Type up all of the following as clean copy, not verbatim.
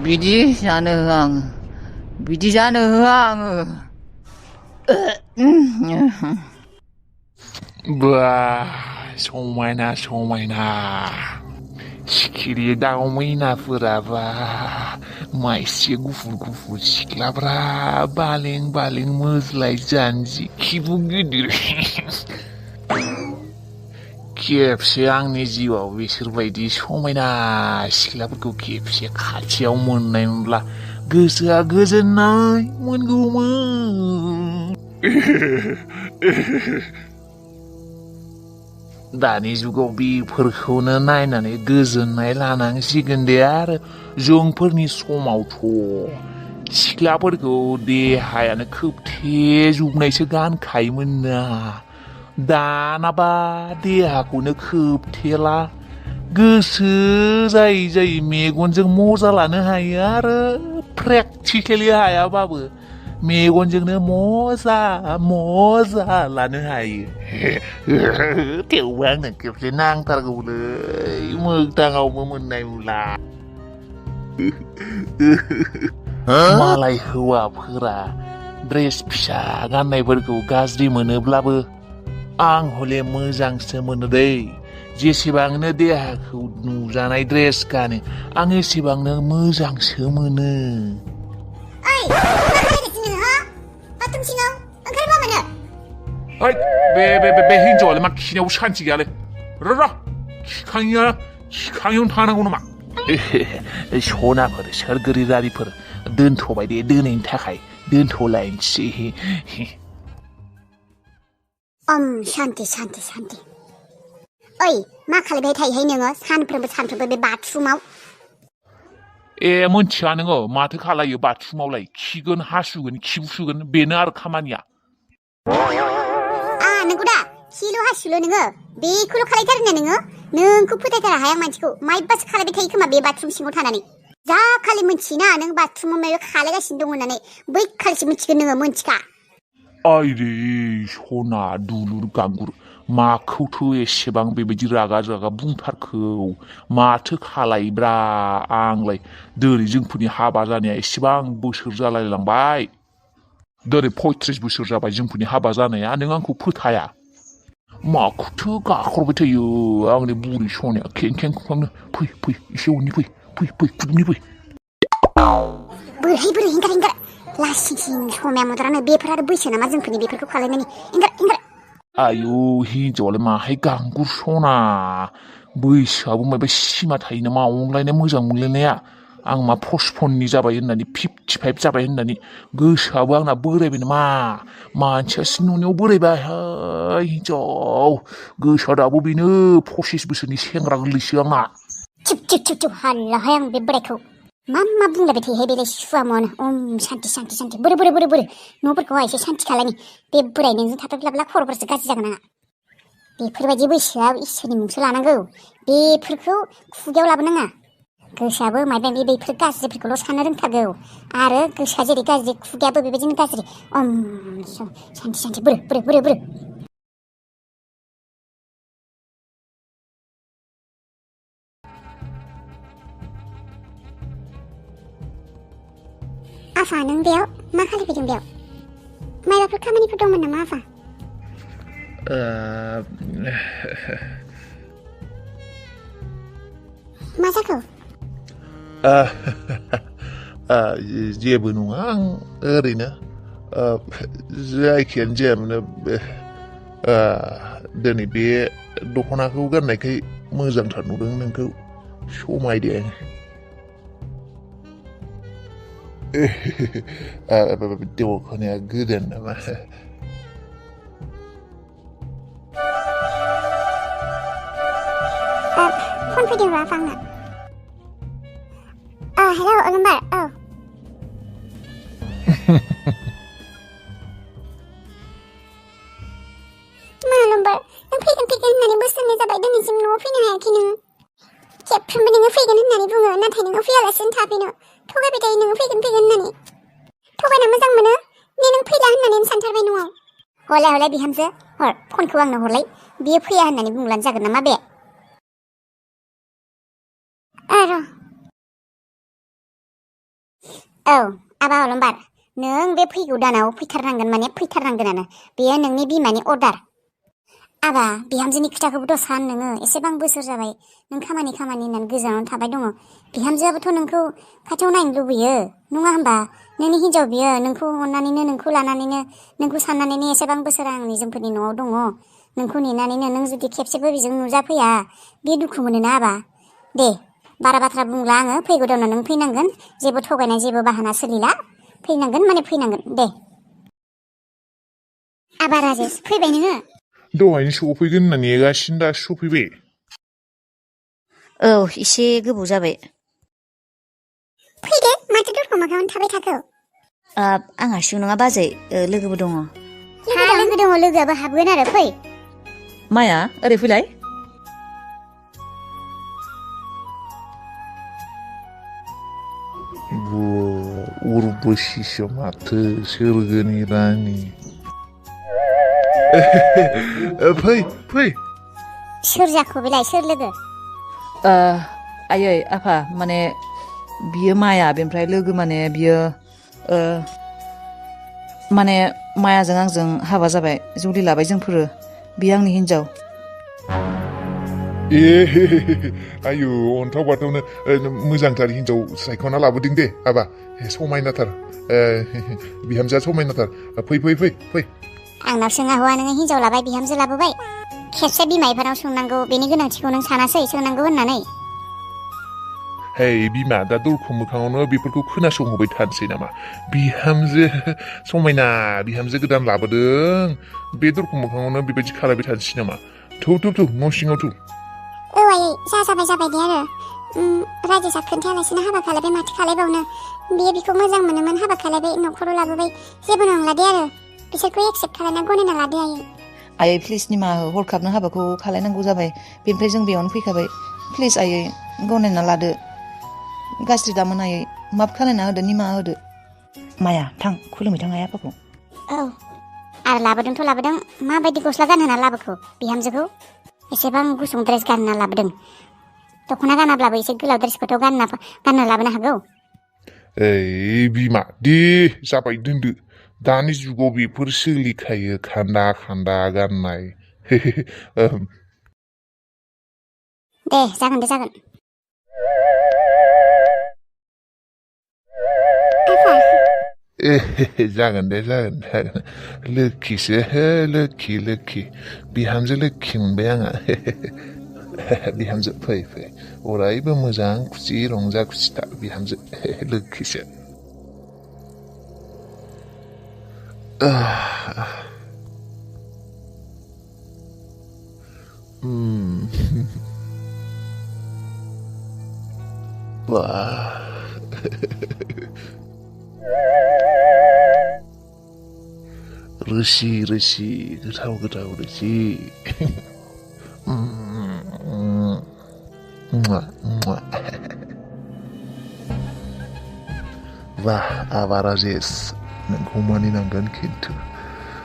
बिदि जानो होआ आङो बिदि जानो होआ आङो बा समायना समायना सिखिरि दाउ मैनाफोराबा माइसे गुफुर गुफुर सिख्लाफ्रा बालें बालें मोज्लाय जानजि खिबु गिदिर खेबसे आंनि जिउआव बिसोरबायदि समायना सिख्लाफोरखौ खेबसे खाथियाव मोननायमोनब्ला गोसोआ गोजोननाय मोनगौमोन। दानि जुगाव बेफोरखौनो नायनानै गोजोननाय लानांसिगोन दे आरो जोंफोरनि समावथ' सिख्लाफोरखौ देहायानो खोबथेजोबनायसो गानखायोमोन ना दानाबा देहाखौनो खोबथेला गोसो जायै जायै मेगनजों मजा लानो हायो आरो प्रेक्टिकेलि हायाबाबो मेगनजोंनो मजा मजा लानो हायो। थेवबो आंनो खेबसे नांथारगौलै मोगथाङावबो मोननाय नुला। मालाय हौवाफोरा ड्रेस फिसा गाननायफोरखौ गाज्रि मोनोब्लाबो आं हले मोजांसो मोनो दै जेसेबांनो देहाखौ नुजानाय ड्रेस गानो आं एसेबांनो मोजांसो मोनो। बे हिनजावालाय मा खिनायाव सान्थि गैयालै र' खिखाङियावनो थानांगौ नामा? सनाफोर सोरगोरारिफोर दोनथ'बाय दे दिनैनि थाखाय दोनथ'लायनोसै। शान्ति शान्ति शान्ति ओइ मा खालामबाय थायोहाय नोङो सानफ्रोमबो बे बाथरुमाव? ए मोनथिया नोङो माथो खालायो बाथरुमावलाय खिगोन हासुगोन खिबुसुगोन बेनो आरो खामानिया। नोंगौ दा खिल' हासुल' नोङो बेखौल' खालायथारो ना नोङो? नोंखौ फोथायथाराहाय आं मानसिखौ माइबासो खालायबाय थायो खोमा बे बाथरुम सिङाव थानानै। जा खालि मोनथियोना नों बाथरुमाव माबा खालायगासिनो दं होननानै बै खालिसो मिथिगोन नोङो मोनथिखा। आइरे सना दुलुर गांगुर माखौथो एसेबां बेबायदि रागा रागा बुंथारखौ माथो खालायब्रा आंलाय दोरै जोंफोरनि हाबा जानाया एसेबां बोसोर जालायलांबाय दोरै 35 बोसोर जाबाय जोंफोरनि हाबा जानाया नों आंखौ फोथाया माखौथो गाख्रबबाय थायो आंनि बुरि सनाया खें खें खुखांनो फै एसे उननि फै खुदुमनि फै बोरैहाय इंगार लासिंसिं समाया मुद्रानो बेफोर आरो बैसो नामा जोंफोरनि बेफोरखौ खालायनायनि इंगार आयु हिनजावालाय माहाय गांगुर सना बैसोआबो माबा सिमा थायो नामा अनलायनाय मोजां मोनलायनाया आं मा पस्टपननि जाबाय होननानै 55 जाबाय होननानै गोसोआबो आंना बोरायबाय नामा मानसियासो नुनायाव बोरायबाय हिनजाव गोसोआ दाबो बेनो 25 बोसोरनि सेंग्रा गोरलैसो आंना। चुप हालाहाय आं बे बोरायखौ मा बुंलायबाय थायोहाय बेलाय सुवामोन शान्ति बोरो न'फोरखौहाय एसे शान्ति खालायनि बे बोराय नोंजों थाथाब्ला खर'फोरसो गाज्रि जागोन आंहा। बेफोरबायदि बैसोआ इसोरनि मुंसो लानांगौ बेफोरखौ खुगायाव लाबोनाङा गोसोआबो माबा बेफोर गाज्रिफोरखौल' साननो रोंथारगौ आरो गोसोआ जेरै गाज्रि खुगायाबो बेबायदिनो गाज्रि शान्ति बोरो आफा नों बेयाव मा खालामफैदों बेयाव माबाफोर खामानिफोर दंमोन नामा आफा? मा जाखो? जेबो नङा आं ओरैनो जायखियानो जायामानो दिनै बे दख'नाखौ गाननायखाय मोजांथार नुदों नोंखौ समायदों। दख'नाया गोदान नामा? फन फैदों र' आफा आंना। हेल' अलंबार मा अलंबार नों फैगोन होननानै बोसोरनै जाबाय दिनैसिम न'आव फैनो हायाखै नोङो खेबफ्रोमबो नोङो फैगोन होननानै बुङो नाथाय नोङो फैयालासिनो थाफैनो थगायबाय थायो नोङो फैगोन होननानै थगायना मोजां मोनो ने नों फैला होननानै सानथारबाय न'आव हरलाय बिहामजो हर फनखौ आंनो हरलाय बियो फैया होननानै बुंब्लानो जागोन नामा बे र' औ आबा अलंबार नों बे फैगौ दानाव फैथारनांगोन माने फैथारनांगोनानो बेयो नोंनि बिमानि अर्डार आबा बिहामजोनि खोथाखौबोथ' सान नोङो एसेबां बोसोर जाबाय नों खामानि होननानै गोजानाव थाबाय दङ बिहामजोआबोथ' नोंखौ खाथियाव नायनो लुबैयो नङा होमबा नोंनि हिन्जाव बियो नोंखौ अननानैनो नोंखौ लानानैनो नोंखौ साननानैनो एसेबां बोसोर आंनि जोंफोरनि न'आव दङ नोंखौ नेनानैनो नों जुदि खेबसेबो बेजों नुजाफैया बे दुखु मोनोना आबा दे बारा बाथ्रा बुंला आङो फैगौ दानाव नों फैनांगोन जेबो थगायनाय जेबो बाहाना सोलिला फैनांगोन माने फैनांगोन दे आबा राजेश फैबाय नोङो दहायनो सफैगोन होनना नेगासिनो दासो सफैबाय औ एसे गोबाव जाबाय फैदो माथो दरखं मोखाङावनो थाबाय थाखो आं हारसिं नङा बाजै लोगोबो दङ लोगो दङ लोगोआबो हाबगोन आरो फै माया ओरै फैलाय उर्वशीसो माथो सोरगोनि रानि फै फै सोर जाखो बेलाय सोर लोगो आयै आफा माने बियो माया बेनिफ्राय लोगो माने बियो माने मायाजों आंजों हाबा जाबाय जुलि लाबाय जोंफोरो बियो आंनि हिन्जाव आयु अन्थाव बाथावनो मोजांथार हिन्जाव सायख'ना लाबोदों दे आबा समायनाथार बिहामजोआ समायनाथार फै फै फै फै आंनाव सोङा हौवा नोङो हिन्जाव लाबाय बिहामजो लाबोबाय खेबसे बिमा बिफानाव सोंनांगौ बेनि गोनांथिखौ नों सानासै सोंनांगौ होननानै हे बिमा दा दरखं मोखाङावनो बेफोरखौ खोनासंहोबाय थानोसै नामा बिहामजो समायना बिहामजो गोदान लाबोदों बे दरखं मोखाङावनो बेबायदि खालामबाय थानोसै नामा थौ थौ थौ न' सिङाव थौ औ आयै जाबाय दे आरो राजेशआ खोन्थायालासिनो हाबा खालामबाय माथो खालायबावनो बियो बिखौ मोजां मोनोमोन हाबा खालामबाय न'खराव लाबोबाय जेबो नंला दे आरो बिसोरखौ एक्सेप्ट खालामना गनायना लादो आयै प्लिज निमाहा हो हरखाबनो हाबाखौ खालायनांगौ जाबाय बेनिफ्राय जों बेयावनो फैखाबाय प्लिज आयै गनायना लादो गाज्रि दामोन आयै माफ खालायना होदो निमाहा होदो माया थां खुलुमै थां आइ आफाखौ औ आरो लाबोदों माबायदि गस्ला गानहोना लाबोखो बिहामजोखौ एसेबां गुसुं ड्रेस गानना लाबोदों दख'ना गानाब्लाबो एसे गोलाव ड्रेसखौथ' गानना लाबोनो हागौ ओइ बिमा दे जाबाय दोनदो दानि जुगाव बेफोर सोलिखायो खान्दा गाननाय दे जागोन जागोन दे लोखिसो लोखि बिहामजो लोखि मोनबाय आंहा बिहामजो फै अरायबो मोजां खुसि रंजा खुसि था बिहामजो लोखिसो रोसि गोथाव रोसि वाह आबा राजेश नोंखौ मानिनांगोन खिन्थु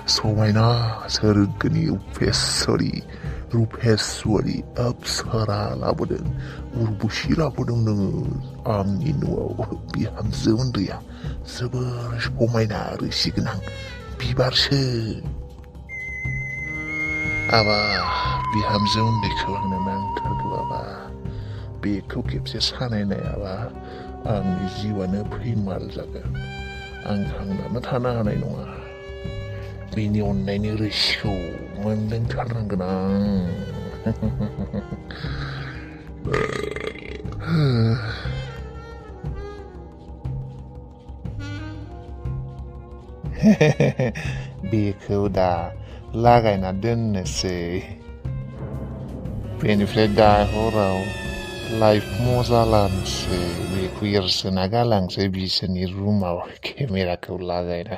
समायना सोरगोनि रुपेश्वरी अप्सरा लाबोदों उर्वशी लाबोदों नोङो आंनि न'आव बिहामजो उन्दैया जोबोर समायना रोसि गोनां बिबारसो आबा बिहामजो उन्दैखौ आंनो नांथारगौ आबा बेखौ खेबसे सानाय नायाबा आंनि जिउआनो फैमाल जागोन आं थांनानै थानो हानाय नङा बिनि अननायनि रोसिखौ मोनलोंथारनांगोन आं बेखौ दा लागायना दोननोसै बेनिफ्राय दा हराव लाइफ मजा लानोसै बेखौ एरसोना गालांसै बिसोरनि रुमाव केमेराखौ लागायना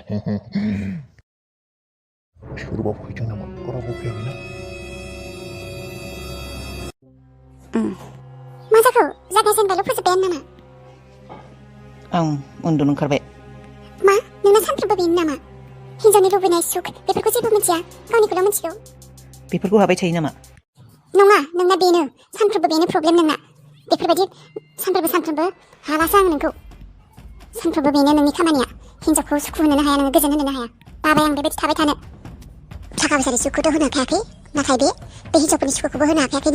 सोरबा फैदों नामा रावबो फैयाखैना मा जाखो जागायजेनबायल' फोजोबबायानो नामा आं उन्दुनो ओंखारबाय मा नोंना सानफ्रोमबो बेनो नामा हिन्जावनि लुबैनाय सुख बेफोरखौ जेबो मिथिया गावनिखौल' मिथिगौ बेफोरखौ हाबाय थायो नामा नङा नोंना बेनो सानफ्रोमबो बेनो प्रब्लेम नोंना बेफोरबायदि सानफ्रोमबो हालासो आं नोंखौ सानफ्रोमबो बेनो नोंनि खामानिया हिन्जावखौ सुखु होनो हाया नोङो गोजोन होनो हाया बाबाय आं बेबायदि थाबाय थानो थाखा फैसानि सुखुथ' होनो हाखायाखै नाथाय बे हिन्जावफोरनि सुखुखौबो होनो हाखायाखै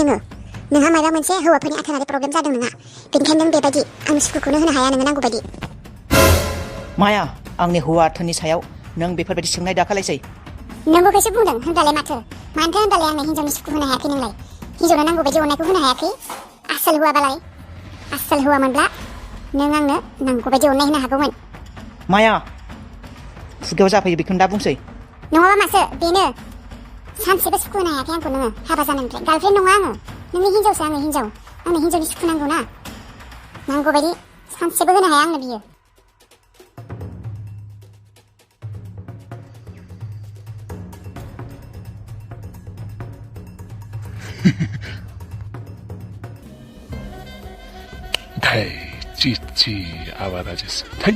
नोंहा माबा मोनसे हौवाफोरनि आथोनारि प्रब्लेम जादों नोंहा बेनिखायनो नों बेबायदि आंनि सुखुखौनो होनो हाया नोङो नांगौ बायदि माया आंनि हौवा आथोननि सायाव नों बेफोरबायदि सोंनाय दाखालायसै नंगौखौसो बुंदों होनब्लालाय माथो मानोथो होनब्लालाय आंनो हिन्जावनि सुखु होनो हायाखै नोंलाय हिन्जावनो नांगौ बायदि अननायखौ होनो हायाखै आसोल हौवाबालाय आसोल हौवामोनब्ला नों आंनो नांगौ बायदि अननाय होनो हागौमोन माया खुगायाव जाफैयो बेखौनो दा बुंसै नङाबा मासो बेनो सानसेबो सुखु होनो हायाखै आंखौ नोङो हाबा जानायनिफ्राय गार्लफ्रेन्ड नङा आङो नोंनि हिन्जावसो आंनो हिन्जावनि सुखु नांगौ ना नांगौ बायदि सानसेबो होनो हाया आंनो बियो Thai cici abaराजेस थै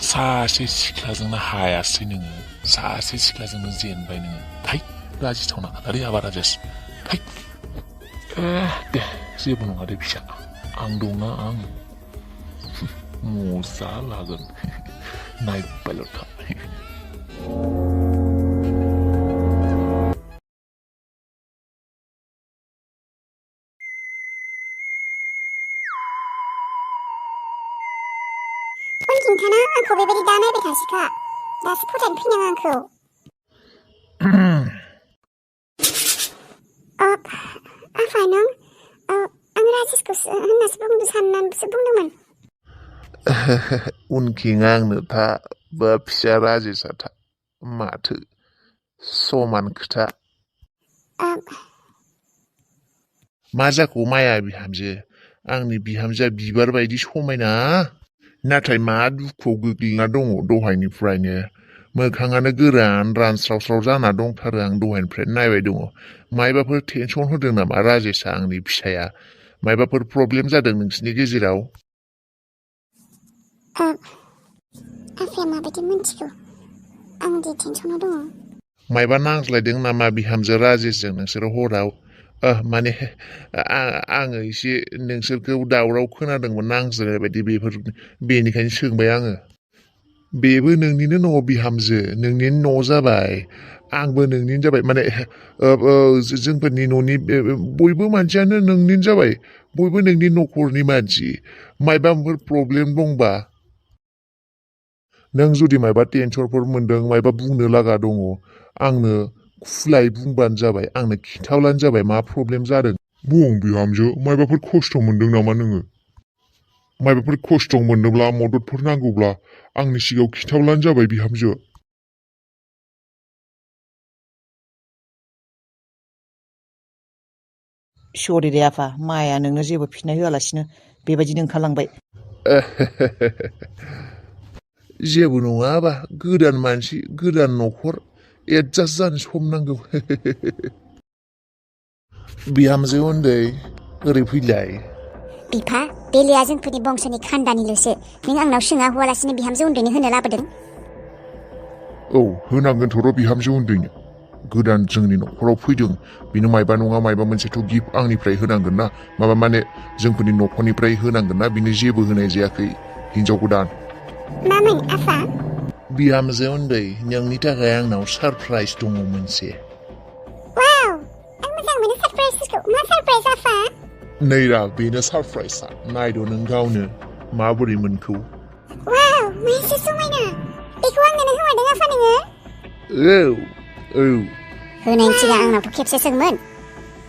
सासे सिख्लाजोंनो हायासै नोङो सासे सिख्लाजोंनो जेनबाय नोङो थै लाजिथावना खोथालै आबाराजेस थै दे जेबो नङा दे फिसा आं दंना आं मजा लागोन नायबायल' था उनथिंथाना आंखौ बेबायदि दा नायबाय थासिखा दासो फोथायनो फैनाङा आंखौ आफा नों आं राजेसखौ होननासो साननानैसो बुंदोंमोन उनखिं आंनो था बा फिसा राजेसा था माथो समान खोथा मा जाखो माया बिहामजो आंनि बिहामजोआ बिबार बायदि समायना नाथाय मा दुखुआव गोग्लैना दङ दहायनिफ्रायनो मोखाङानो गोरान रानस्रावस्राव जाना दंथारो आं दहायनिफ्रायनो नायबाय दङ मायबाफोर टेनसन होदों नामा राजेसा आंनि फिसाया मायबाफोर प्रब्लेम जादों नोंसिनि गेजेराव आफाया माबायदि मिन्थिगौ आं दि टेनसनाव दङ मायबा नांज्लायदों नामा बिहामजो राजेसजों नोंसोर हराव माने आङो एसे नोंसोरखौ दावराव खोनादोंमोन नांज्लायनाय बायदि बेनिखायनो सोंबाय आङो बेबो नोंनिनो न' बिहामजो नोंनिनो न' जाबाय आंबो नोंनिनो जाबाय माने जोंफोरनि न'नि बयबो मानसियानो नोंनिनो जाबाय बयबो नोंनि न'खरनि मानसि मायबाफोर प्रब्लेम दंबा नों जुदि मायबा टेनसनफोर मोन्दों मायबा बुंनो लागा दङ आंनो खुलाय बुंबानो जाबाय आंनो खिन्थाब्लानो जाबाय मा प्रब्लेम जादों बुं बिहामजो मायबाफोर खस्थ' मोन्दों नामा नोङो मायबाफोर खस्थ' मोनोब्ला मददफोर नांगौब्ला आंनि सिगाङाव खिन्थाब्लानो जाबाय बिहामजो सरि दे आफा माया नोंनो जेबो फिननाय होआलासिनो बेबायदिनो ओंखारलांबाय जेबो नङाबा गोदान मानसि गोदान न'खर एडजास्ट जानो सम नांगौ बिहामजो उन्दै ओरै फैलाय बिफा बेलाया जोंफोरनि बंस'नि खानदानिल'सो नों आंनाव सोङा हवालासिनो बिहामजो उन्दैनो होनो लाबोदों औ होनांगोनथ' र' बिहामजो उन्दैनो गोदान जोंनि न'खराव फैदों बिनो मायबा नङा मायबा मोनसेथ' गिफ्ट आंनिफ्राय होनांगोन ना माबा माने जोंफोरनि न'खरनिफ्राय होनांगोन ना बिनो जेबो होनाय जायाखै हिनजाव गोदान मामोन आफा बिहामजो उन्दै नोंनि थाखाय आंनाव सारप्राइज दङ मोनसे वाव आं मोजां मोनो सारप्राइजफोरखौ मा सारप्राइज आफा नैरा बेनो सारप्राइजआ नायद' नों गावनो माबोरै मोनखौ वाव मासे समायना बेखौ आंनो होमारदों आफा नोङो औ होनायनि सिगां आंनावथ' खेबसे सोंमोन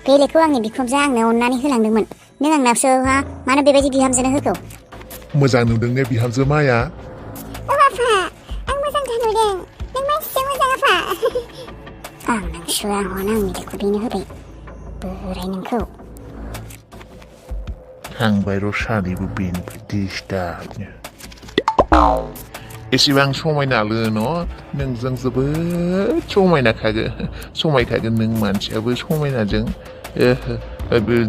बे लेखौ आंनि बिखुनजोआ आंनो अननानै होलांदोंमोन नों आंनावसो मानो बेबायदि बिहामजोनो होखौ मोजां नुदों ने बिहामजो माया औ आफा आं मोजांथार नुदों नों मानसिया मोजां आफा आं नोंसो आंनि लेखौ बेनो होबाय बोराय नोंखौ थांबाय र' सानैबो बेनिफ्राय दिस्टार्बनो एसेबां समायनालो न' नोंजों जोबोद समायखागोन नों मानसियाबो समायनाजों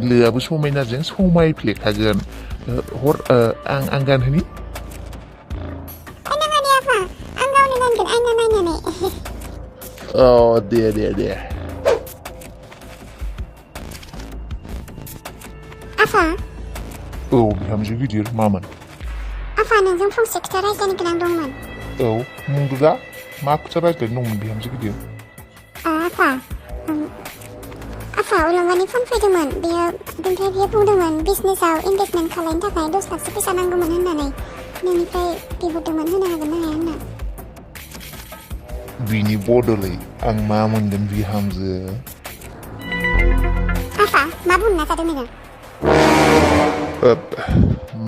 लोआबो समायनाजों समायफ्लेखागोन हर आं गानहोनि नाङा दे आफा आं गावनो गानगोन आयना नायनानै दे आफा औ बिहामजो गिदिर मामोन आफा आफा नोंजों फंसे खोथा रायज्लायनो गोनां दंमोन। औ बुंदो दा मा खोथा रायज्लायनो दंमोन बिहामजो गिदिर? आफा उलंगानि फन फैदोंमोन बेयो ओमफ्राय बियो बुंदोंमोन बिजनेसाव इनभेस्टमेन्ट खालामनो थाखाय 10 लाखसो फैसा नांगौमोन होननानै नोंनिफ्राय बिहरदोंमोन होनो हागोन ना हाया होनना। बिनि बदलै आं मा मोनगोन बिहामजो? आफा मा बुंनो नाजादों नोङो?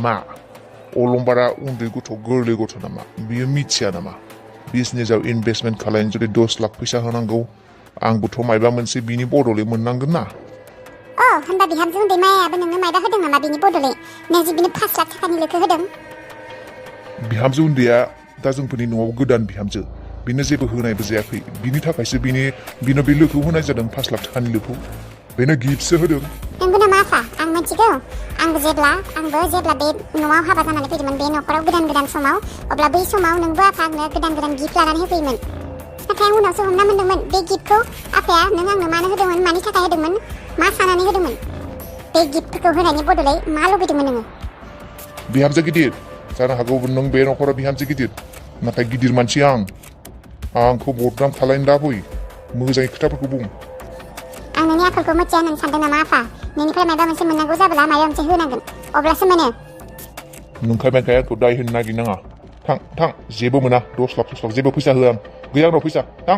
मा अलंबारा उन्दै गथ' गोरलै गथ' नामा? बियो मिथिया नामा बिजनेसाव इनभेस्टमेन्ट खालामनो जुदि 10 लाख फैसा होनांगौ आंबोथ' मायबा मोनसे बिनि बदलै मोननांगोन ना। होनबा बिहामजो उन्दै मायाबो नोंनो मायबा होदों नामा बिनि बदलै? नों जि बिनो 5 लाख थाखानि लोखो होदों। बिहामजो उन्दैया दा जोंफोरनि न'आव गोदान बिहामजो बिनो जेबो होनायबो जायाखै बिनि थाखायसो बिनो बे लोखौ होनाय जादों 5 लाख थाखानि लोखौ बेनो गिफ्टसो होदों। नंगौ नामा आफा? आं मिथिगौ। आंबो जेब्ला बे न'आव हाबा जानानै फैदोंमोन बे न'खराव गोदान समाव अब्ला बै समाव नोंबो आफा आंनो गोदान गिफ्ट लानानै होफैयोमोन। नाथाय आं उनावसो हमना मोन्दोंमोन बे गिफ्टखौ आफाया नों आंनो मानो होदोंमोन मानि थाखाय होदोंमोन मा सानानै होदोंमोन बे गिफ्टफोरखौ होनायनि बदलै मा लुबैदोंमोन नोङो? बिहामजो गिदिर जानो हागौ नों बे न'खराव बिहामजो गिदिर नाथाय गिदिर मानसि आंखौ बदनाम खालायनो दा फै मोजाङै खोथाफोरखौ बुं। आं नोंनि आखलखौ मिथिया होननानै सानदों नामा आफा? नोंनिफ्राय माबा मोनसे मोननांगौ जाब्ला माबा मोनसे होनांगोन अब्लासो मोनो। नोंखाय मायखाय आंखौ दाय होनो नागिरनाङा। थां जेबो मोना 10 लाख जेबो फैसा होआ आं गैया आंनाव फैसा थां।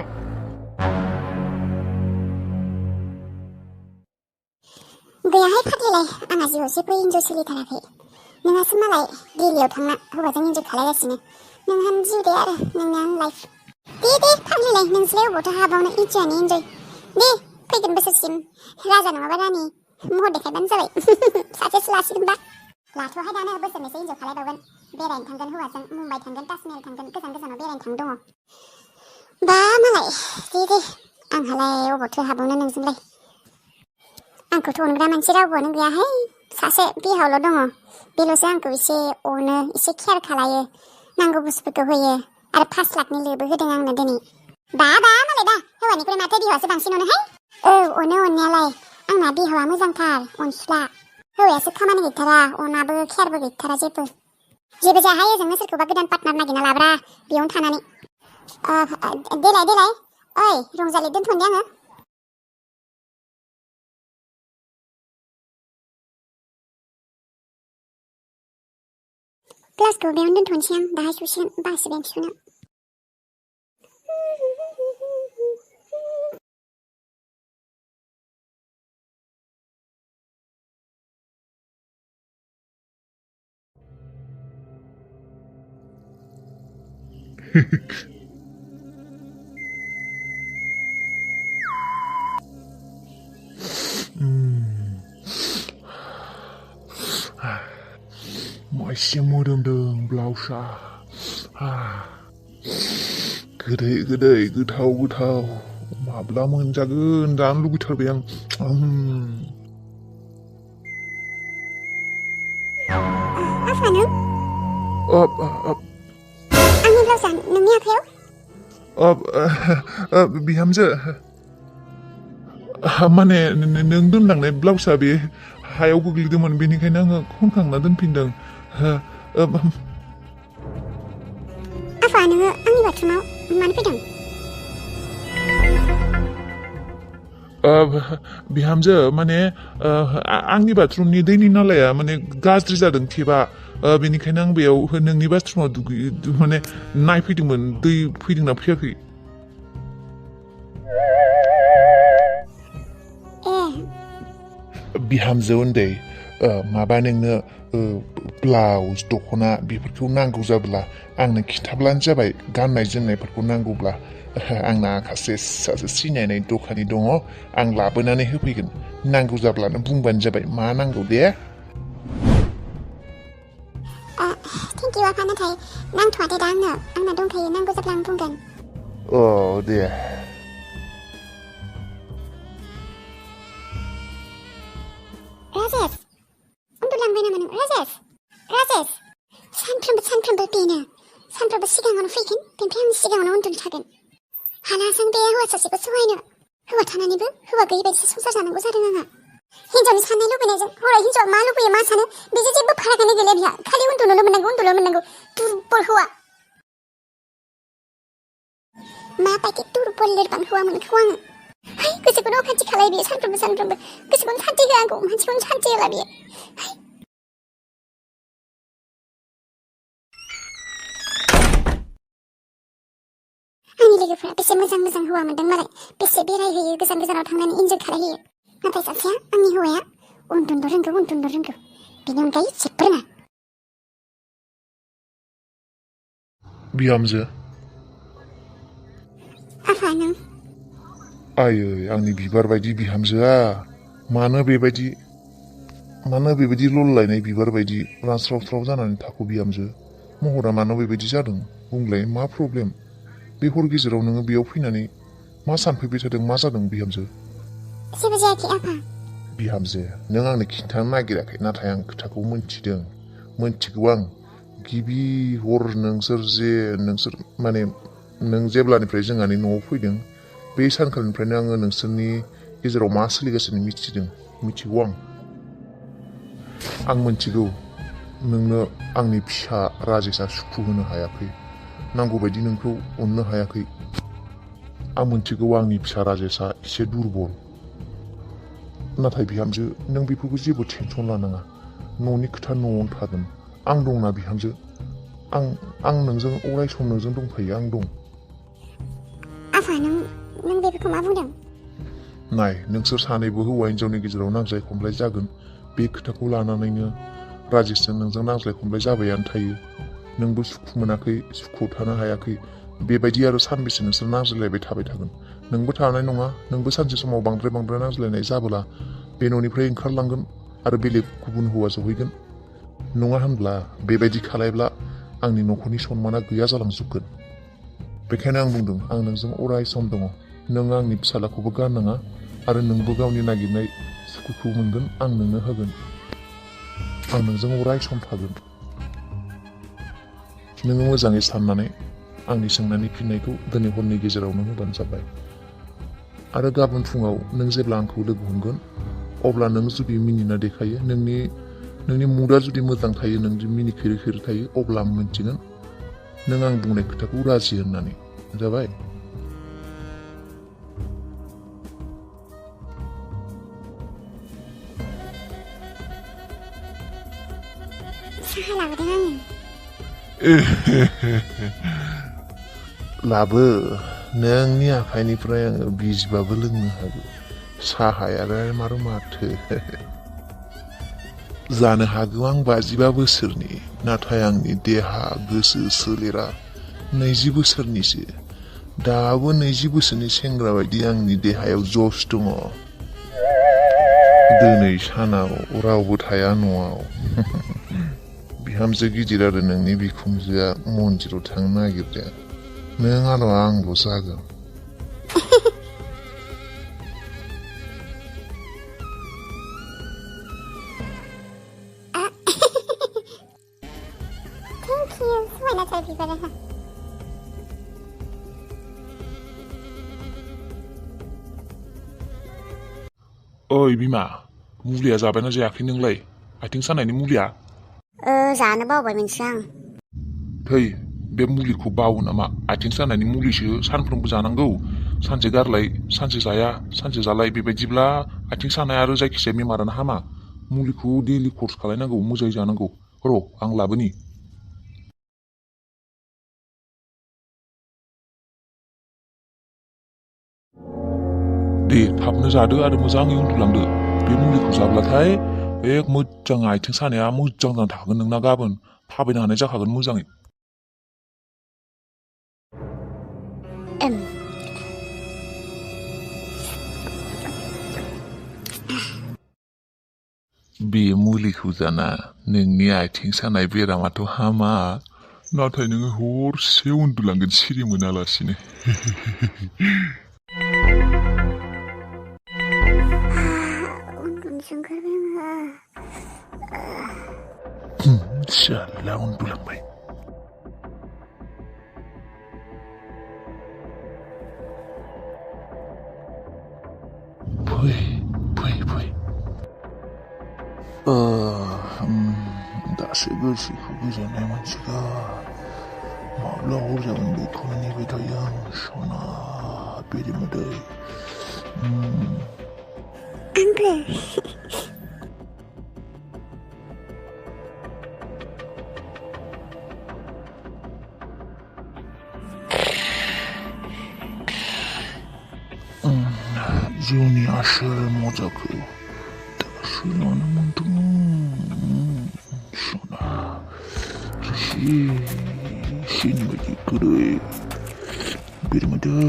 गैयाहाय फाग्लिलाय आंहा जिउआव जेबो इन्जय सोलिथाराखै। नोंहासो मालाय दिल्लीयाव थांना हौवाजों इन्जय खालायगासिनो। नोंहानो जिउ दे आरो नोंनियानो लाइफ। दे फाग्लिलाय नोंसोरलाय अबावथो हाबावनो इन्जयानो इन्जय। दे फैगोन बोसोरसिम राजा नङाबा रानि महर देखायबानो जाबाय। सासेसो लासिगोनबा लाथ'हाय दानो बोसोरनैसो इन्जय खालायबावगोन। बेरायनो थांगोन हौवाजों मुम्बाइ थांगोन ताजमहल थांगोन गोजानाव बेरायनो थांनो दङ। बा मालाय दे आंहालाय अबावथो हाबावनो नोंजोंलाय। आंखौथ' अनग्रा मानसि रावबोआनो गैयाहाय सासे बिहावल' दङ। बेल'सो आंखौ एसे अनो एसे केयार खालायो नांगौ बुस्थुफोरखौ होयो आरो 5 लाखनि लोबो होदों आंनो दिनै। बा मालाय बा हौवानिख्रुइ माथो बिहावासो बांसिन अनोहाय। अनो अननायालाय आंना बिहावा मोजांथार अनसुला। हौवायासो खामानि गैथारा अनाबो केयारबो गैथारा जेबो जाहाय ओजोंनो सोरखौबा गोदान पार्टनार नागिरना लाब्रा बेयावनो थानानै। देलाय ओइ रंजालि दोनथ'नोसै आङो। क्लासखौ बेयावनो दोनथ'नोसै आं दाहाय सुसिगोन बासिबाय सुनो। मासे मोदोमदों ब्लाउसआ गोदै गोथाव माब्ला मोनजागोन जानो लुबैथारबाय आं। आफा नों आंनि ब्लाउसआ नोंनि आखायाव? बिहामजो माने नों दोनलांनाय ब्लाउसआ बे हायाव गोग्लैदोंमोन बेनिखायनो आङो खनखांना दोनफिनदों। आफा नोङो आंनि बाथरुमाव मानो फैदों? बिहामजो माने आंनि बाथरुमनि दैनि नालाया माने गाज्रि जादों टेपआ बेनिखायनो आं बेयाव नोंनि बाथरुमाव माने नायफैदोंमोन दै फैदोंना फैयाखै। बिहामजो उन्दै माबा नोंनो ब्लाउस दख'ना बेफोरखौ नांगौ जाब्ला आंनो खिथाब्लानो जाबाय गाननाय जोमनायफोरखौ नांगौब्ला आंना सासे सिनायनाय दखानि दङ आं लाबोनानै होफैगोन नांगौ जाब्लानो बुंबानो जाबाय मा नांगौ दे। थेंक इउ आफा नाथाय नांथ'आ दे दा आंना दंखायो नांगौ जाब्ला आं बुंगोन। दे राजेश उन्दुलांबाय नामा नों? राजेश सानफ्रोमबो बेनो सानफ्रोमबो सिगाङावनो फैगोन बेनिफ्राय आंनि सिगाङावनो उन्दुनो थागोन। हालासों बे हौवा सासेखौ सहायनो हौवा थानानैबो हौवा गैयै बायदिसो संसार जानांगौ जादों आंहा। हिन्जावनि साननाय लुबैनायजों हौवाया हिन्जावा मा लुबैयो मा सानो बेजों जेबो फारागानो गैला बिहा खालि उन्दुनोल' मोननांगौ दुरबल हौवा माबायदि दुरबल लोरबां हौवा मोनखौ आङो है गोसोखौनो अखान्थि खालायो बियो सानफ्रोमबो गोसोखौनो सान्थि होआ आंखौ मानसिखौनो सान्थि होला बियो आंनि लोगोफोरा बेसे मोजां हौवा मोनदों मालाय बेसे बेरायहैयो गोजानाव थांनानै इन्जय खालायहैयो नाथाय सासेया आंनि हौवाया उन्दुनोल' रोंगौ बेनि अनगायै जेबो रोङा बिहामजो आफा नों आयै आंनि बिबार बायदि बिहामजोआ मानो बेबायदि ल'लायनाय बिबार बायदि रानस्राव जानानै थाखो बिहामजो महरा मानो बेबायदि जादों बुंलाय मा प्रब्लेम बे हर गेजेराव नोङो बेयाव फैनानै मा सानफैबाय थादों मा जादों बिहामजो जेबो जायाखै आफा बिहामजो नों आंनो खिन्थानो नागिराखै नाथाय आं खोथाखौ मोनथिगौ आं गिबि हर नोंसोर माने नों जेब्लानिफ्राय जोंहानि न'आव फैदों बे सानखालिनिफ्रायनो आङो नोंसोरनि गेजेराव मा सोलिगासिनो मिथिगौ आं मोनथिगौ नोंनो आंनि फिसा राजेशआ सुखु होनो हायाखै नांगौबायदि नोंखौ अननो हायाखै आं मोनथिगौ आंनि फिसा राजेशआ एसे दुरबल नाथाय बिहामजो नों बेफोरखौ जेबो टेनसन लानाङा न'नि खोथा न'आवनो थागोन आं दंना बिहामजो आं नोंजों अराय सम नोंजों दंफायो आं दं आफा नों बेफोरखौ मा बुंदों नाय नोंसोर सानैबो हौवा हिन्जावनि गेजेराव नांज्लाय खमलाय जागोन बे खोथाखौ लानानैनो राजेशजों नोंजों नांज्लाय खमलाय जाबायानो थायो नोंबो सुखु मोनाखै सुखुआव थानो हायाखै बेबायदि आरो सानबेसे नोंसोर नांज्लायबाय थाबाय थागोन नोंबो थानाय नङा नोंबो सानसे समाव बांद्राय नांज्लायनाय जाबोला बे न'निफ्राय ओंखारलांगोन आरो बेलेग गुबुन हौवा जहैगोन नङा होनब्ला बेबायदि खालायब्ला आंनि न'खरनि सनमाना गैया जालांजोबगोन बेखायनो आं बुंदों आं नोंजों अराय सम दङ नों आंनि फिसालाखौबो गारनाङा आरो नोंबो गावनि नागिरनाय सुखुखौ मोनगोन आं नोंनो होगोन आं नोंजों अराय सम थागोन नोङो मोजाङै साननानै आंनि सोंनायनि फिननायखौ दिनै हरनि गेजेरावनो होबानो जाबाय आरो गाबोन फुङाव नों जेब्ला आंखौ लोगो हमगोन अब्ला नों जुदि मिनिना देखायो नोंनि मुडा जुदि मोजां थायो नों जुदि मिनिखेर थायो अब्ला आं मिन्थिगोन नों आं बुंनाय खोथाखौ राजि होननानै जाबाय लाबो नोंनि आखाइनिफ्राय आङो बिजिबाबो लोंनो हागौ साहायालाय माथो जानो हागौ आं 52 बोसोरनि नाथाय आंनि देहा गोसो सोलेरा 20 बोसोरनिसो दाबो 20 बोसोरनि सेंग्रा बायदि आंनि देहायाव जस दङ दिनै सानाव रावबो थाया न'आव बिहामजो गिदिर आरो नोंनि बिखुनजोआ मन्दिराव थांनो नागिरदों नों आरो आंल' जागोन ओइ बिमा मुलिया जाबायना जायाखै नोंलाय आथिं सानायनि मुलिया जानो बावबायमोनसो आं थै बे मुलिखौ बावो नामा आथिं सानायनि मुलिसो सानफ्रोमबो जानांगौ सानसे गारलाय सानसे जाया सानसे जालाय बेबायदिब्ला आथिं सानाय आरो जायखिजाया बेमारानो हामा मुलिखौ डेलि कर्स खालायनांगौ मोजाङै जानांगौ र' आं लाबोनि दे थाबनो जादो आरो मोजाङै उन्दुलांदो बे मुलिखौ जाब्लाथाय मोजां आथिं सानाया मोजां जाना थागोन नोंना गाबोन थाबायनो हानाय जाखागोन मोजाङै बे मुलिखौ जाना नोंनि आथिं सानाय बेरामाथ' हामा नाथाय नोङो हरसे उन्दुलांगोन सिरि मोनालासिनो Insyaallah uндуламай. Fui. दासो गोसोखौ गोजोननाय मोनसिगौ माब्ला हर जागोन बेखौनो नेबाय थायो आं सना बेरेमोदै आंबो जिउनि आसोल मजाखौ दासो लानो मोनदों सना सिनि बायदि गोदै बेरेमोदै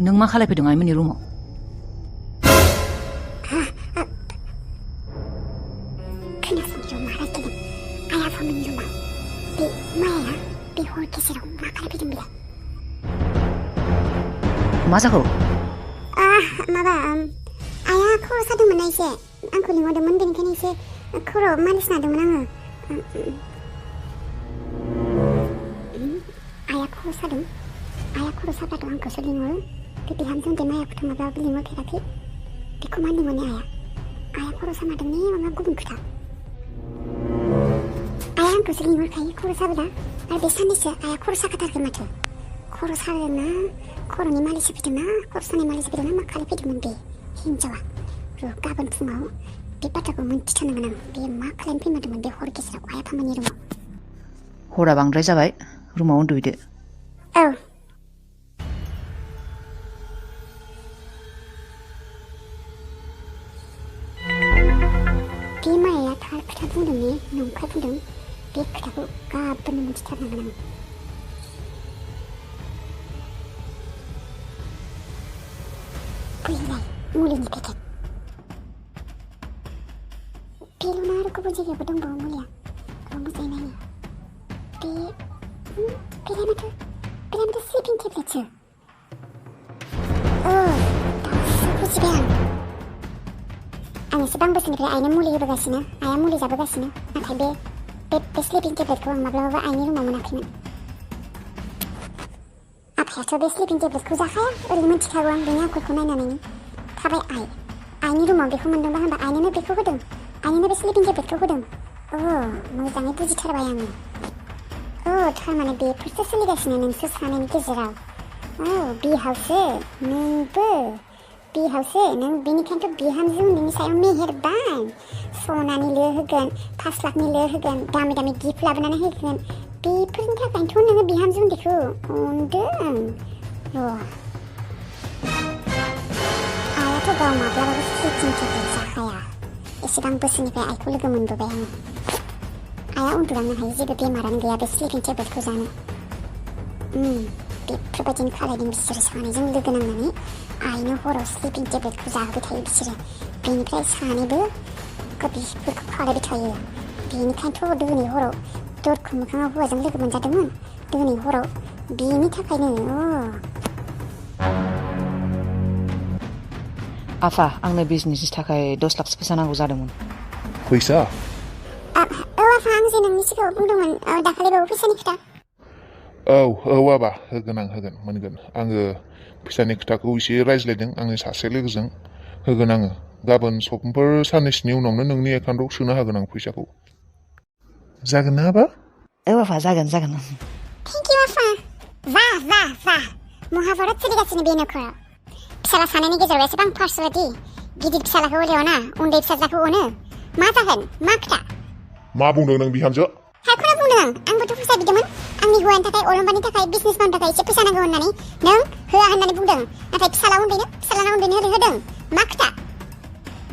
नों मा खालायफैदों आइमोननि रुमाव खोनासंदो मा रायज्लायदों आइ आफामोननि रुमाव बे माया बे हर गेजेराव मा खालायफैदों बेलाय मा जाखो माबा आइया खर' सादोंमोन ना एसे आंखौ लिंहरदोंमोन बेनिखायनो एसे खर' मालिस नादोंमोन आङो आइया खर' सादों आइया खर' साब्लाथ' आंखौसो लिंहरो बे बिहामजों दे मायाखौथ' माब्लाबाबो लिंहरफेराखै बेखौ मानो मोनो आइया खर' सामादों ने माबा गुबुन खोथा आइया आंखौसो लिंहरखायो खर' साबोला आरो बे साननैसो आइया खर' साखाथारखै माथो खर' सादोंना खर'नि मालिस होफैदोंना खर' सानाय मालिस होफैदोंना मा खालायफैदोंमोन बे हिन्जावा गाबोन फुङाव बे बाथ्राखौ मोनथिथारनांगोन आं बे मा खालायनो फैमारदोंमोन बे हर गेजेराव आइ आफामोननि रुमाव हरा बांद्राय जाबाय रुमाव उन्दुहैदो औ बे माया थार खोथा बुंदों ने नंखाय बुंदों बे खोथाखौ गाबोन मोनथिथारनांगोन आं बैलाय मुलिनि पेकेट बेल'ना आरो गुबुन जायगायावबो दंबावो मुलिया मोजाङै नायो बेलाय माथो स्लिपिं टेब्लेटसो दासो बुजिबाय आं एसेबां बोसोरनिफ्राय आइनो मुलि होबोगासिनो आइया मुलि जाबोगासिनो नाथाय बे स्लिपिं टेब्लेटखौ आं माब्लाबाबो आइनि रुमाव मोनाखैमोन आफायाथ' बे स्लिपिं टेब्लेटखौ जाखाया ओरैनो मिथिखागौ आं बेनि आखलखौ नायनानैनो थाबाय आइनि रुमाव बेखौ मोनदोंबा होनबा आइनोनो बेखौ होदों आइनोनो बे स्लिपिं टेब्लेटखौ होदों मोजाङै बुजिथारबाय आङो थारमाने बेफोरसो सोलिगासिनो नोंसोर सानैनि गेजेराव बिहावसो नोंबो बिहावसो नों बेनिखायनोथ' बिहामजो उन्दैनि सायाव मेहेरबान सनानि लो होगोन 5 लाखनि लो होगोन दामि दामि गिफ्ट लाबोनानै होगोन बेफोरनि थाखायनोथ' नोङो बिहामजो उन्दैखौ अनदों आइयाथ' गाव माब्लाबाबो स्लिपिं टेब्लेट जाखाया एसेबां बोसोरनिफ्राय आइखौ लोगो मोनबोबाय आङो आइया उन्दुलांनो हायो जेबो बेमारानो गैया बे स्लिपिं टेब्लेटखौ जानो बेफोरबायदिनो खालायदों बिसोरो सानैजों लोगो नांनानै आइनो हराव स्लिपिं टेब्लेटखौ जाहोबाय थायो बिसोरो बेनिफ्राय सानैबो बेफोरखौ खालायबाय थायो बेनिखायनोथ' दिनै हराव दरखौ मोखाङाव हौवाजों लोगो मोनजादोंमोन दिनै हराव बेनि थाखायनो आफा आंनो बिजनेसनि थाखाय 10 लाखसो फैसा नांगौ जादोंमोन फैसा आफा आं जे नोंनि सिगाङाव बुंदोंमोन दाखालिबाबो फैसानि खोथा आबा होगोन मोनगोन आङो फैसानि खोथाखौ एसे रायज्लायदों आंनि सासे लोगोजों होगोन आङो गाबोन समफोर साननैसोनि उनावनो नोंनि एकाउन्टआव सोनो हागोन आं फैसाखौ जागोन ना आबा आफा जागोन थेंक इउ आफा वाह महाभारत सोलिगासिनो बे नखराव फिसाला सानैनि गेजेराव एसेबां पार्सुवालिटि गिदिर फिसालाखौ अना उन्दै फिसाज्लाखौ अनो मा जागोन मा खोथा मा बुंदों नों बिहामजो हाखौनो बुंदों आंबोथ' फैसा बिदोंमोन आंनि हौवानि थाखाय अलम्बानि थाखाय बिजनेस मावनो थाखाय एसे फैसा नांगौ होननानै नों होआ होननानै बुंदों नाथाय फिसालाना उन्दैनो होदों मा खोथा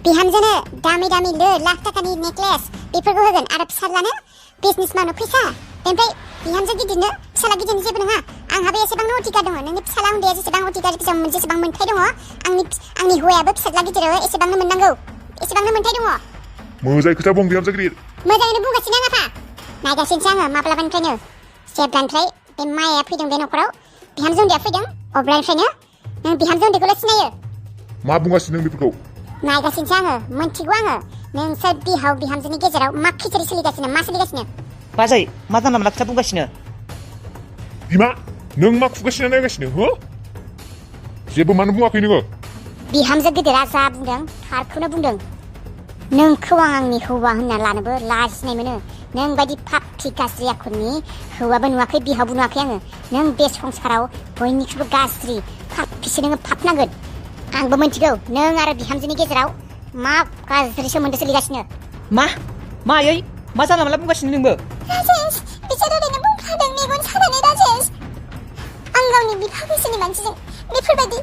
बिहामजोनो दामि लाख थाखानि नेकलेस बेफोरखौ होगोन आरो फिसालानो बिजनेस मावनो फैसा ओमफ्राय बिहामजो गिदिरनो फिसाला गिदिरनो जेबो नङा आंहाबो एसेबांनो अधिकार दङ नोंनि फिसाला उन्दैया जेसेबां अधिकार जेसेबां मोन्थाय दङ आंनि हौवायाबो फिसाला गिदिराव एसेबांनो मोननांगौ एसेबांनो मोन्थाय दङ मोजां खोथा बुं बिहामजो गिदिर मोजाङैनो बुंगासिनो आं आफा नायगासिनोसै आङो माब्लाबानिफ्रायनो जेब्लानिफ्राय बे माया फैदों बे नखराव बिहामजो उन्दैया फैदों अब्लानिफ्रायनो नों बिहामजो उन्दैखौल' सिनायो मा बुंगासिनो नों बेफोरखौ नायगासिनोसै आङो मोनथिगौ आङो नोंसोर बिहाव बिहामजोनि गेजेराव मा खिथेरि सोलिगासिनो मा सोलिगासिनो बाजै मा जानला मोनला खोथा बुंगासिनो बिमा नों मा खुगासिनो नायगासिनो हो जेबो मानो बुङाखै नोङो बिहामजो गिदिरा जा बुंदों थारखौनो बुंदों नोंखौ आंनि हौवा होनना लानोबो लाजिनाय मोनो नों बायदि पापि गाज्रि आखुनि हौवाबो नुवाखै बिहावबो नुवाखै आङो नों बे संसाराव बयनिख्रुइबो गाज्रि पापिसो नोङो पापनांगोन आंबो मिथिगौ नों आरो बिहामजोनि गेजेराव मा गाज्रि सोमोन्दो सोलिगासिनो मा मायै मा जानला मोनला बुंगासिनो नोंबो राजेश बिसोर ओरैनो बुंफ्लादों मेगन सानानै राजेश आं गावनि बिफा बैसोनि मानसिजों बेफोरबायदि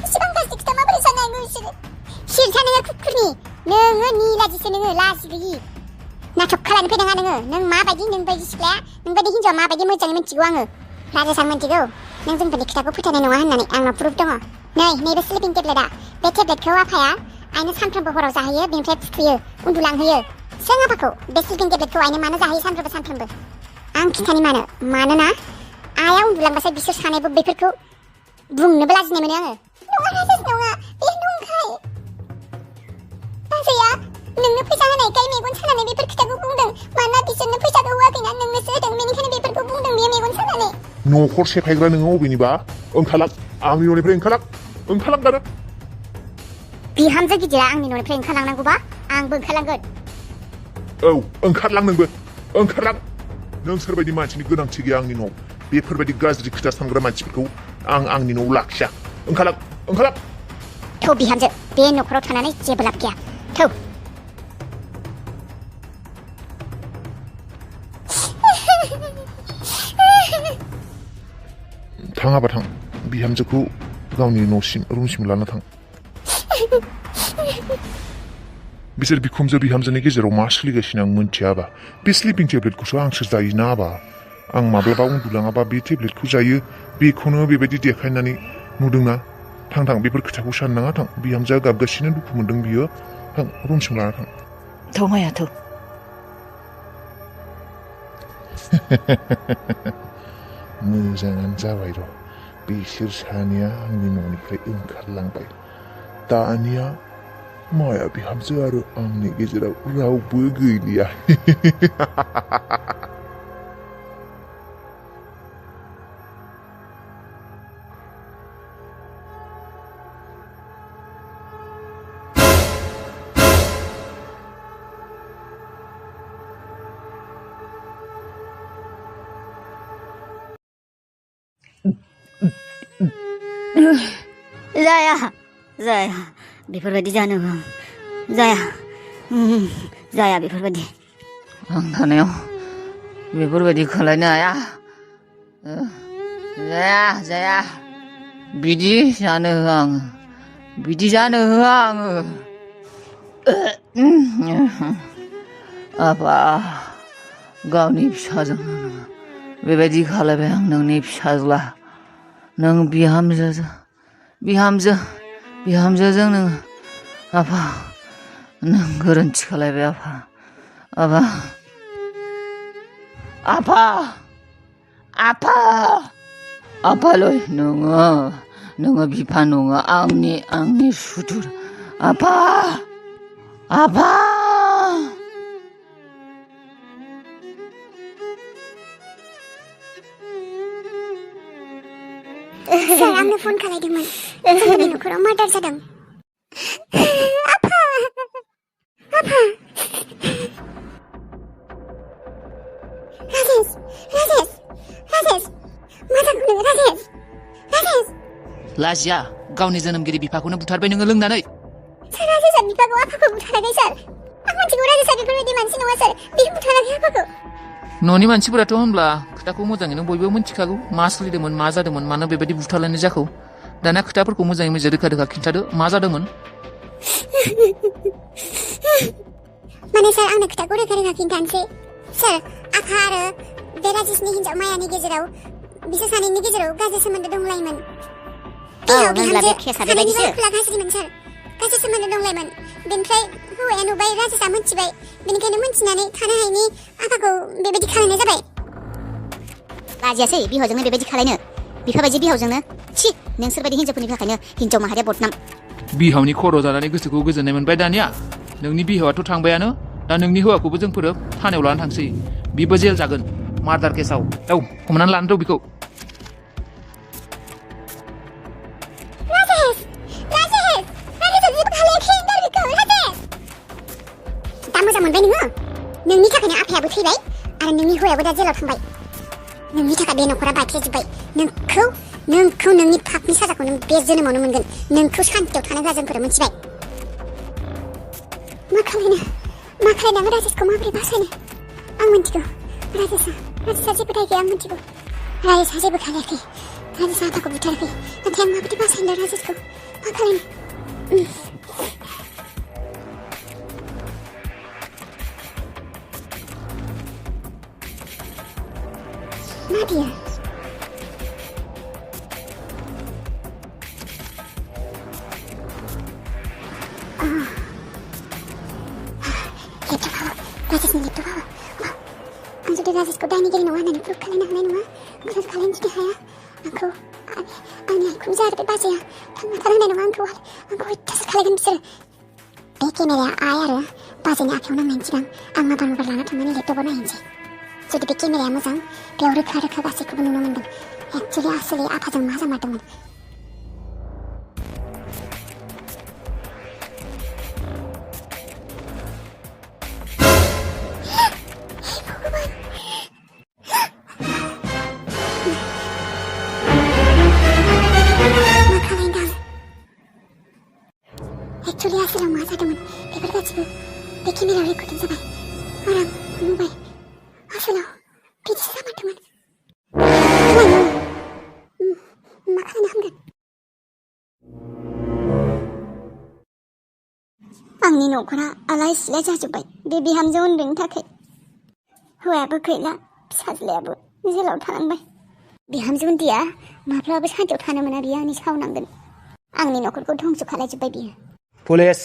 इसेबां गाज्रि खोथा माबोरै जानो हागौ बिसोरो सिरसा नोङो कुकुरनि नोङो निलाजिसो नोङो लाजि गैयि नाटक खालामनो फैनाङा नों माबायदि नोंबायदि सिख्लाया नोंबायदि हिन्जावा माबायदि मोजाङै मिथिगौ आङो राजेश आं मिथिगौ नों जोंफोरनि खोथाखौ फोथायनाय नङा होननानै आंनाव प्रुफ दङ नैबे स्लिपिं टेब्लेटआ बे टेब्लेटखौ आफाया आइनो सानफ्रोमबो हराव जाहोयो बेनिफ्राय फुथुयो उन्दुलांहोयो सों आफाखौ बे स्लिपिं टेब्लेटखौ आइनो मानो जाहोयो सानफ्रोमबो आं खिथानि मानोना आइया उन्दुलांबासो बिसोर सानैबो बेफोरखौ बुंनोबो लाजिनाय मोनो आङो नङा राजेश नङा बे नंखाय बाजैया नोंनो फैसा होनायखाय मेगन सानानै बेफोर खोथाखौ बुंदों मानोना बिसोरनो फैसाखौ होआखैना नोंनोसो होदों बेनिखायनो बेफोरखौ बुंदों बियो मेगन सानानै न'खर सेफायग्रा नोङो अबेनिबा ओंखारलां आंनि न'निफ्राय ओंखारलां दाना बिहामजो गिदिरा आंनि न'निफ्राय ओंखारलांनांगौबा आंबो ओंखारलांगोन औ ओंखारलां नोंबो ओंखारलां नों सोरबायदि मानसिनि गोनांथि गैया आंनि न'आव बेफोरबायदि गाज्रि खोथा सानग्रा मानसिफोरखौ आं आंनि न'आव लाखिया ओंखारलां थौ बिहामजो बे न'खराव थानानै जेबो लाब गैया थौ थाङाबा थां बिहामजोखौ गावनि न'सिम रुमसिम लाना थां बिसोर बिखुमजो बिहामजोनि गेजेराव मा सोलिगासिनो आं मिन्थियाबा बे स्लिपिं टेब्लेटखौसो आंसो जायोना आबा आं माब्लाबा उन्दुलाङाबा बे टेब्लेटखौ जायो बेखौनो बेबायदि देखायनानै नुदोंना थां बेफोर खोथाखौ साननाङा थां बिहामजोआ गाबगासिनो दुखु मोनदों बियो थां रुमसिम लाना थां थौ माया थौ मोजाङानो जाबाय र' बिसोर सानैया आंनि न'निफ्राय ओंखारलांबाय दानिया माया बिहामजो आरो आंनि गेजेराव रावबो गैलिया जाया बेफोरबायदि जानो जाया बेफोरबायदि आं थानायाव बेफोरबायदि खालायनो हाया जाया बिदि जानो होआ आङो आफा गावनि फिसाजों बेबायदि खालायबाय आं नोंनि फिसाज्ला नों बिहामजोजों नों आफा नों गोरोन्थि खालायबाय आफालै नोङो बिफा नङा आंनि सुथुर आफा सार आंनो फन खालायदोंमोन जोंनि न'खराव मार्डार जादों आफा राजेश मा जाखो नोङो राजेश लाजिया गावनि जोनोमगिरि बिफाखौनो बुथारबाय नोङो लोंनानै सार राजेशआ बिफाखौ आफाखौ बुथाराखै सार आं मिथिगौ राजेशआ बेफोरबायदि मानसि नङा सार बियो बुथाराखै आफाखौ न'नि मानसिफोराथ' होनब्ला खोथाखौ मोजाङैनो बयबो मिथिखागौ मा सोलिदोंमोन मा जादोंमोन मानो बेबायदि बुथारलायनाय जाखो दाना खोथाफोरखौ मोजाङै रोखा खिन्थादो मा जादोंमोन माने सार आंनो खोथाखौ रोखा खिन्थानोसै सार आफा आरो बे राजेशनि हिन्जाव मायानि गेजेराव बिसोर सानैनि गेजेराव गाज्रि सोमोन्दो दंलायोमोन गाज्रिमोन सार गाज्रि सोमोन्दो दंलायोमन बेनिफ्राय हौवाया नुबाय राजेशआ मिथिबाय बेनिखायनो मिथिनानै थानो हायैनि आफाखौ बेबायदि खालामनाय जाबाय लाजियासै बिहावजोंनो बेबायदि खालायनो बिफाबायदि बिहावजोंनो छी नोंसोरबायदि हिन्जावफोरनि थाखायनो हिन्जाव माहारिया बदनाम बिहावनि खर' जानानै गोसोखौ गोजोननाय मोनबाय दानिया नोंनि बिहावाथ' थांबायानो दा नोंनि हौवाखौबो जोंफोरो थानायाव लानानै थांसै बिबो जेल जागोन मार्डार केसाव औ हमनानै लानो दं बेखौ दा मोजां मोनबाय नोङो नोंनि थाखायनो आफायाबो थैबाय आरो नोंनि हौवायाबो दा जेलाव थांबाय नोंनि थाखाय बे न'खरा बायफ्लेजोब्बाय नोंखौ नोंनि पापनि साजाखौ नों बे जोनोमावनो मोनगोन नोंखौ सान्तियाव थानो होआ जोंफोर मिथिबाय मा खालायनाङो राजेशखौ माबोरै बासायनो आं मिथिगौ राजेशआ जेबो दाय गैया आं मिथिगौ राजेशआ जेबो खालायाखै राजेशआ आफाखौ बुथाराखै नाथाय आं माबायदि बासायनो राजेशखौ मा खालायनो मा बियो राजेशनि लेपटपआव आं जुदि राजेशखौ दायनिगिरि नङा होननानै प्रुभ खालामनो हानाय नङा आंखौ खालामनो थिनो हाया आंखौ आंनि आइखौ जा आरो बे बाजैया थांना थानो होनाय नङा आंखौ अयथासार खालायगोन बिसोरो बे केमेराया आइ आरो बाजैनि आखायाव नांनायनि सिगां आं मबाइल लाना थांनानै लेपटपआव नायनोसै जुदि बे केमेराया मोजां बेयाव रोखा गासैखौबो नुनो मोनगोन एक्चुअलि आसलि आफाजों मा जामारदोंमोन एक्चुअलि आसलाव मा जादोंमोन बेफोर गासिबो बे केमेरायाव रेकर्डिं जाबाय आरो आं नुबाय आसलाव बिदिसो जामारदोंमोन मा खालामनो हामगोन आंनि न'खरा आलाय सिलाय जाजोब्बाय बे बिहामजो उन्दैनि थाखाय हौवायाबो गैला फिसाज्लायाबो जेलाव थानांबाय बिहामजो उन्दैया माब्लाबाबो सान्तियाव थानो मोना बियो आंनि सावनांगोन आंनि न'खरखौ धंस खालायजोब्बाय बियो पुलिस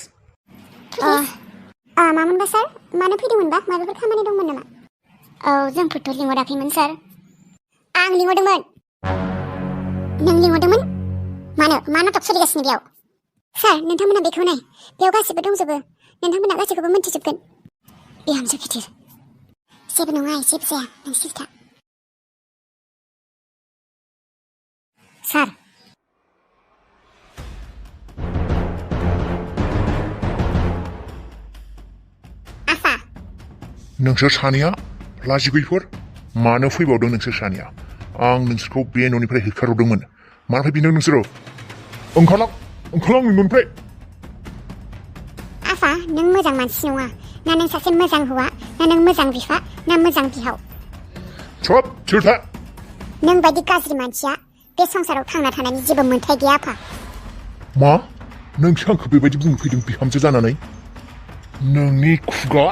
मामोनबा सार मानो फैदोंमोनबा माबाफोर खामानि दंमोन नामा औ जोंफोरथ' लिंहराखैमोन सार आं लिंहरदोंमोन नों लिंहरदोंमोन मा नाटक सोलिगासिनो बेयाव सार नोंथांमोना बेखौ नाय बेयाव गासिबो दंजोबो नोंथांमोना गासैखौबो मिन्थिजोबगोन बिहामजो गिदिर जेबो नङा जेबो जाया नों सिन्था सार नोंसोर सानैया लाजिगैफोर मानो फैबावदों नोंसोर सानैया आं नोंसोरखौ बे न'निफ्राय होखारहरदोंमोन मानो फैफिनदों नोंसोरो ओंखारलां न'निफ्राय आफा नों मोजां मानसि नङा ना नों सासे मोजां हौवा ना नों मोजां बिफा ना मोजां बिहाव सब सोरथा नों बायदि गाज्रि मानसिया बे संसाराव थांना थानायनि जेबो मोन्थाय गैया आफा मा नोंसो आंखौ बेबायदि बुंनो फैदों बिहामजो जानानै नोंनि खुगा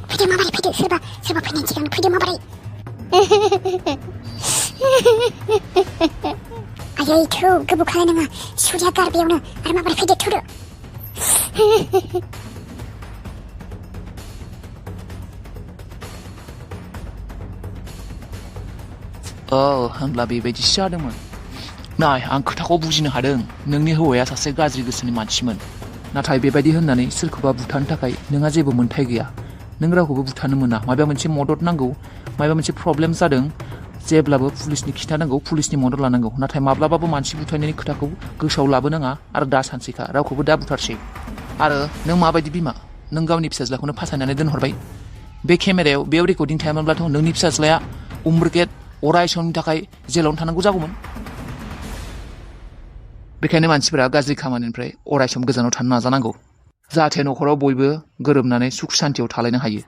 फैदो माबारै फैदो सोरबा फैनायनि सिगां फैदो माबारै आयै थौ गोबाव खालायनाङा सुरिया गार बेयावनो आरो माबारै फैदो थौदो होनब्ला बेबायदिसो जादोंमोन नाय आं खोथाखौ बुजिनो हादों नोंनि हौवाया सासे गाज्रि गोसोनि मानसिमोन नाथाय बेबायदि होननानै सोरखौबा बुथारनो थाखाय नोंहा जेबो मोन्थाय गैया नों रावखौबो बुथारनो मोना माबा मोनसे मदद नांगौ माबा मोनसे प्रब्लेम जादों जेब्लाबो पुलिसनि खिन्थानांगौ पुलिसनि मदद लानांगौ नाथाय माब्लाबाबो मानसि बुथारनायनि खोथाखौ गोसोआव लाबोनाङा आरो दा सानसेखा रावखौबो दा बुथारसै आरो नों माबायदि बिमा नों गावनि फिसाज्लाखौनो फासायनानै दोनहरबाय बे केमेरायाव बेयाव रेकर्डिं थायामोनब्लाथ' नोंनि फिसाज्लाया उम्रकेट अराय समनि थाखाय जेलावनो थानांगौ जागौमोन बेखायनो मानसिफोरा गाज्रि खामानिनिफ्राय अराय सम गोजानाव थानो नाजानांगौ जाहाथे न'खराव बयबो गोरोबनानै सुख सान्तियाव थालायनो हायो